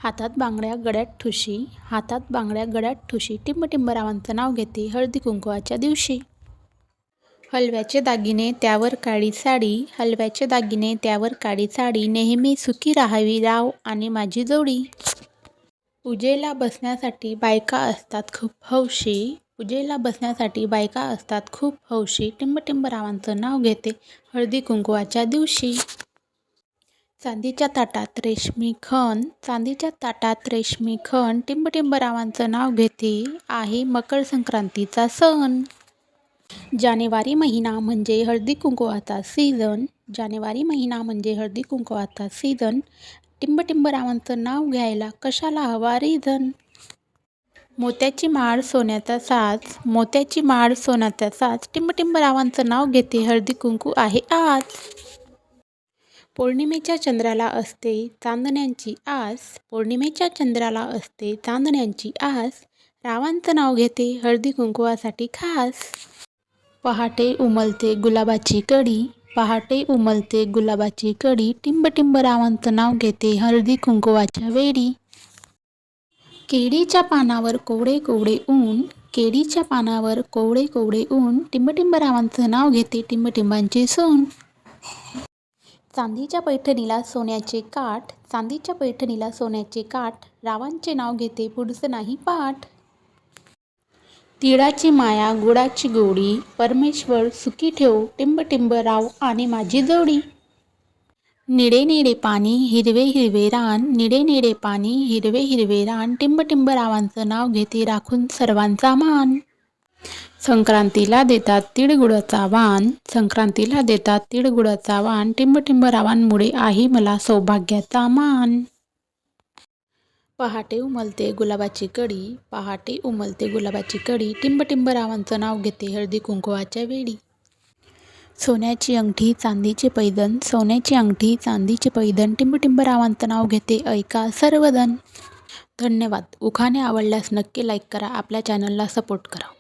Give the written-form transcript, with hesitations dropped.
हातात बांगड्या गळ्यात ठुशी, हातात बांगड्या गळ्यात ठुशी, टिंबटिंबरावांचं नाव घेते हळदी कुंकवाच्या दिवशी. हलव्याचे दागिने त्यावर काळी साडी, हलव्याचे दागिने त्यावर काळी साडी, नेहमी सुखी राहावी राव आणि माझी जोडी. पूजेला बसण्यासाठी बायका असतात खूप हौशी, पूजेला बसण्यासाठी बायका असतात खूप हौशी, टिंबटिंबरावांचं नाव घेते हळदी कुंकवाच्या दिवशी. चांदीच्या ताटात रेशमी खण, चांदीच्या ताटात रेशमी खण, टिंबटिंबरावांचं नाव घेते आहे मकर संक्रांतीचा सण. जानेवारी महिना म्हणजे हळदी कुंकवाचा सीझन, जानेवारी महिना म्हणजे हळदी कुंकवाचा सीझन, टिंबटिंबरावांचं नाव घ्यायला कशाला हवा रिझन. मोत्याची माळ सोन्याचा साज, मोत्याची माळ सोन्याचा साज, टिंबटिंबरावांचं नाव घेते हळदी कुंकू आहे आज. पौर्णिमेच्या चंद्राला असते चांदण्यांची आस, पौर्णिमेच्या चंद्राला असते चांदण्यांची आस, रावांचं नाव घेते हळदी कुंकवासाठी खास. पहाटे उमलते गुलाबाची कडी, पहाटे उमलते गुलाबाची कडी, टिंबटिंबरावांचं नाव घेते हळदी कुंकवाच्या वेळी. केळीच्या पानावर कोवळे कोवळे ऊन, केळीच्या पानावर कोवळे कोवळे ऊन, टिंबटिंबरावांचं नाव घेते टिंबटिंबांची सून. चांदीच्या पैठणीला सोन्याचे काठ, चांदीच्या पैठणीला सोन्याचे काठ, रावांचे नाव घेते पुढचं नाही पाठ. तिळाची माया गुळाची गोडी, परमेश्वर सुखी ठेव टिंबटिंबराव आणि माझी जोडी. निळे निळे पाणी हिरवे हिरवे रान, निळे निळे पाणी हिरवे हिरवे रान, टिंबटिंबरावांचं नाव घेते राखून सर्वांचा मान. संक्रांतीला देतात तिळगुळाचा वाण, संक्रांतीला देतात तिळगुळाचा वाण, टिंबटिंबरावांमुळे आहे मला सौभाग्याचा मान. पहाटे उमलते गुलाबाची कडी, पहाटे उमलते गुलाबाची कडी, टिंबटिंबरावांचं नाव घेते हळदी कुंकवाच्या वेळी. सोन्याची अंगठी चांदीचे पैंजण, सोन्याची अंगठी चांदीचे पैंजण, टिंबटिंबरावांचं नाव घेते ऐका सर्वजण. धन्यवाद. उखाणे आवडल्यास नक्की लाईक करा, आपल्या चॅनलला सपोर्ट करा.